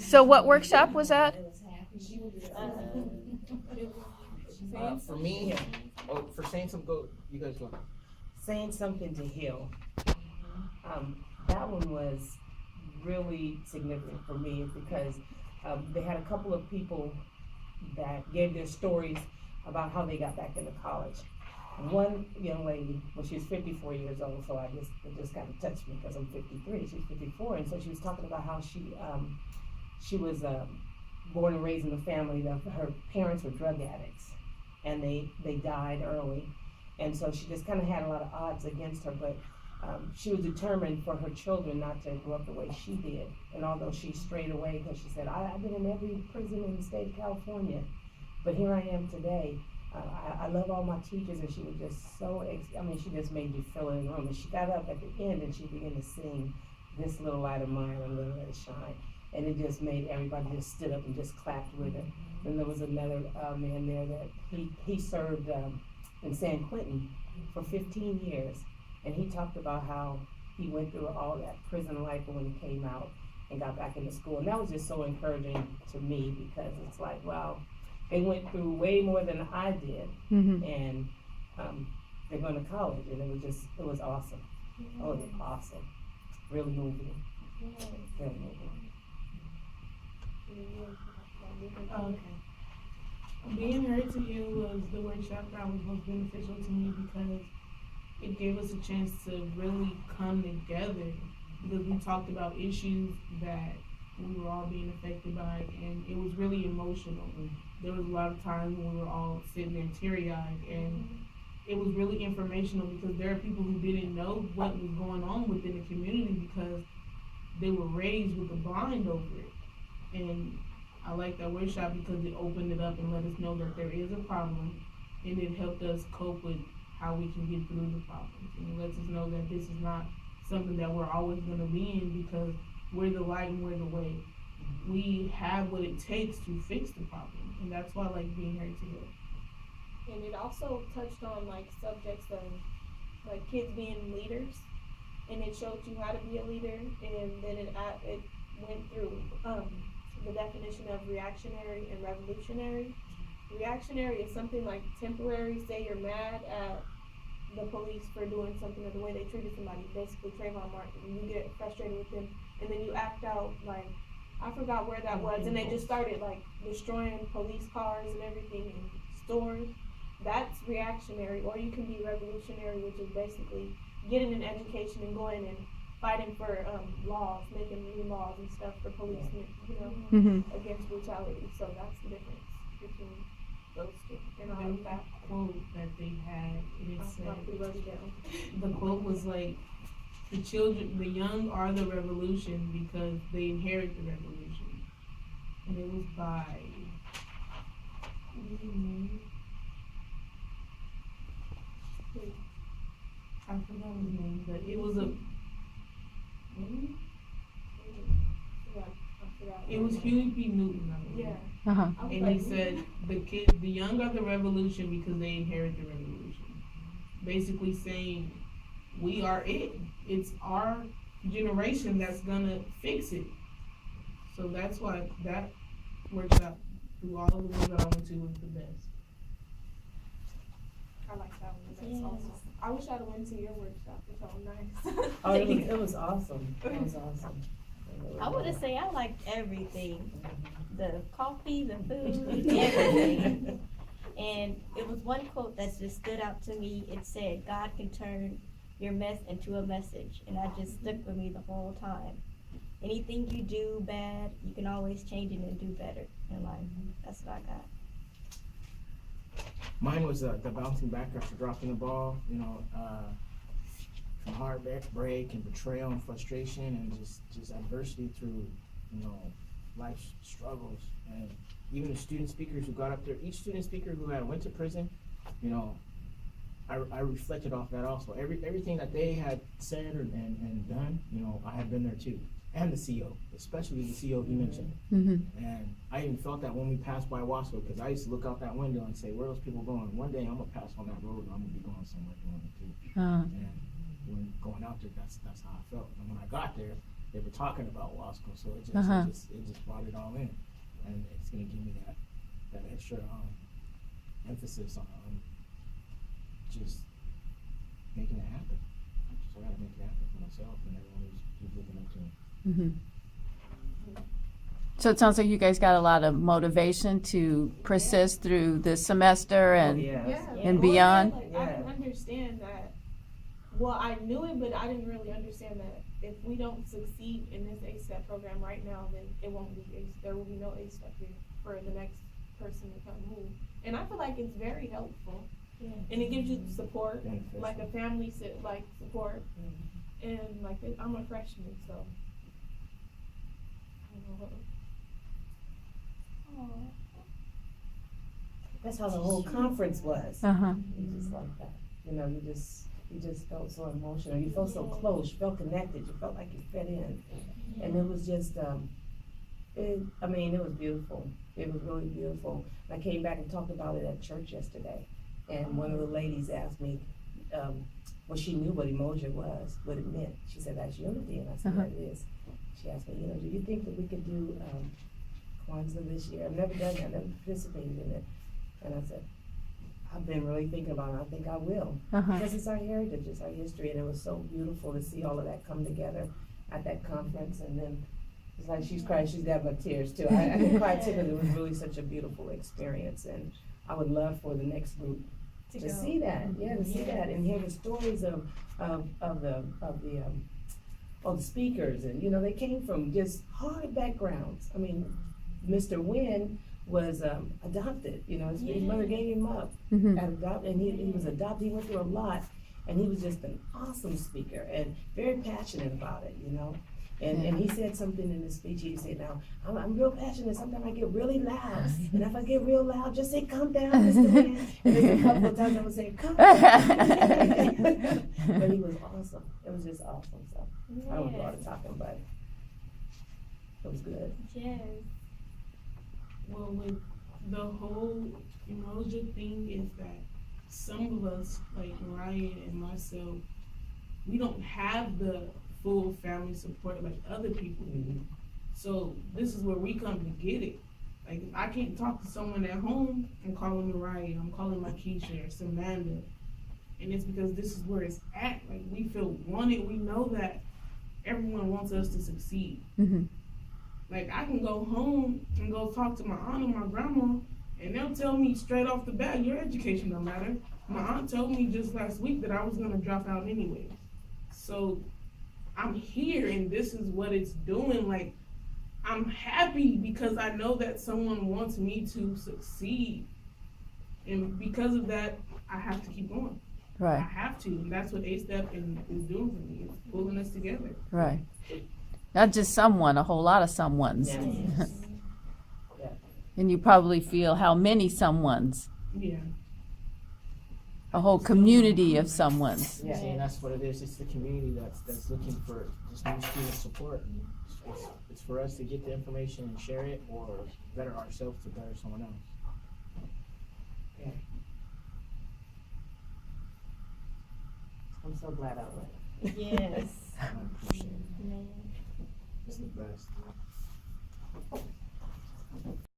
So what workshop was that? For me, for saying some you guys go. Saying something to heal. That one was really significant for me because they had a couple of people that gave their stories about how they got back into college. One young lady, well, she was 54 years old, so it just kind of touched me because I'm 53, she's 54, and so she was talking about how she was born and raised in a family that her parents were drug addicts, and they died early, and so she just kind of had a lot of odds against her, but she was determined for her children not to grow up the way she did, and although she strayed away, because she said, I've been in every prison in the state of California, but here I am today. I love all my teachers, and she was just so, she just made you feel in the room. And she got up at the end and she began to sing, "This Little Light of Mine, I'm gonna let it shine." And it just made everybody just stood up and just clapped with her. And there was another man there that he served in San Quentin for 15 years. And he talked about how he went through all that prison life when he came out and got back into school. And that was just so encouraging to me because it's like, wow, they went through way more than I did, and they're going to college, and it was awesome. Oh, it was awesome. Really moving. Really moving. Okay. Being heard to heal was the workshop that was most beneficial to me because it gave us a chance to really come together because we talked about issues that we were all being affected by, and it was really emotional. There was a lot of times when we were all sitting there teary-eyed, and it was really informational because there are people who didn't know what was going on within the community because they were raised with a blind over it. And I like that workshop because it opened it up and let us know that there is a problem, and it helped us cope with how we can get through the problems. And it lets us know that this is not something that we're always going to be in because we're the light and we're the way. We have what it takes to fix the problem, and that's why I like being here today. And it also touched on subjects of kids being leaders, and it showed you how to be a leader, and then it went through the definition of reactionary and revolutionary. Reactionary is something like temporary. Say you're mad at the police for doing something or the way they treated somebody, basically Trayvon Martin, and you get frustrated with them, and then you act out I forgot where that was, and they just started destroying police cars and everything in stores. That's reactionary. Or you can be revolutionary, which is basically getting an education and going and fighting for laws, making new laws and stuff for policemen, against brutality. So that's the difference between those two. And I like that quote that they had, and it said, down. the quote was the young are the revolution because they inherit the revolution. And it was by, I forgot his name, but it was it was Huey P. Newton, I believe. Yeah. And he said, the young are the revolution because they inherit the revolution. Basically saying, we are it. It's our generation that's gonna fix it. So that's why that workshop, through all of the ones that I went to, was the best. I like that one. That's awesome. I wish I'd went to your workshop. It felt nice. Oh, it was awesome. It was awesome. I would say I liked everything. The coffee, the food, everything. And it was one quote that just stood out to me. It said, God can turn your mess into a message. And that just stuck with me the whole time. Anything you do bad, you can always change it and do better in life. That's what I got. Mine was the bouncing back after dropping the ball, from heartbreak and betrayal and frustration and just adversity through, life's struggles. And even the student speakers who got up there, each student speaker who went to prison, I reflected off that also. Everything that they had said and done, I had been there too. And the CEO, especially the CEO he mentioned. And I even felt that when we passed by Wasco, because I used to look out that window and say, where are those people going? One day I'm gonna pass on that road and I'm gonna be going somewhere doing it too. And when going out there, that's how I felt. And when I got there, they were talking about law school, so it just brought it all in, and it's gonna give me that extra emphasis on just making it happen. So I gotta make it happen for myself and everyone who's looking up to me. So it sounds like you guys got a lot of motivation to persist through the semester and and Well, beyond. Like, I can understand that. Well, I knew it, but I didn't really understand that if we don't succeed in this ASTEP program right now, then it won't be there will be no ASTEP here for the next person to come who. And I feel like it's very helpful. Yeah. And it gives you support, Beneficial. like a family support. And like I'm a freshman, so. I don't know. That's how the whole conference was. Uh-huh. You just like that, you know, you just felt so emotional, you felt so close, you felt connected, you felt like you fit in. And it was just, it was beautiful, it was really beautiful. I came back and talked about it at church yesterday, and one of the ladies asked me, well, she knew what Umoja was, what it meant. She said, that's unity, and I said, Uh-huh. that it is. She asked me, you know, do you think that we could do, Kwanzaa this year? I've never done that, I've never participated in it. And I said, I've been really thinking about it, I think I will. Uh-huh. Because it's our heritage, it's our history, and it was so beautiful to see all of that come together at that conference. And then it's like she's crying, she's got my tears too. I can cry too, because it was really such a beautiful experience. And I would love for the next group to see that, to see that and hear the stories of the speakers. And, you know, they came from just hard backgrounds. I mean, Mr. Wynn was adopted, you know, his mother gave him up, Mhm. and he was adopted, he went through a lot, and he was just an awesome speaker and very passionate about it, you know. And he said something in his speech, he said, now, I'm real passionate, sometimes I get really loud, and if I get real loud, just say, come down, Mr. Wynn. And there's a couple of times I would say, come down. But he was awesome, it was just awesome, so, I don't want to go out and talking, but it was good. Yes. Well, with the whole Umoja thing is that some of us, like Mariah and myself, we don't have the full family support like other people do. So this is where we come to get it. Like if I can't talk to someone at home, I'm calling Mariah, I'm calling Makisha or Samantha. And it's because this is where it's at. Like we feel wanted, we know that everyone wants us to succeed. Mhm. Like I can go home and go talk to my aunt and my grandma, and they'll tell me straight off the bat, your education don't matter. My aunt told me just last week that I was gonna drop out anyway. So I'm here and this is what it's doing. Like I'm happy because I know that someone wants me to succeed. And because of that, I have to keep going. I Right, have to, and that's what ASTEP is doing for me. It's pulling us together. right. Not just someone, a whole lot of someones. Yeah. And you probably feel how many someones, Yeah. a whole community of someones. Yeah. See, and that's what it is. It's the community that's looking for just new student support. And it's for us to get the information and share it, or better ourselves to better someone else. I'm so glad I went. Yes. I appreciate it. Man. It's the best.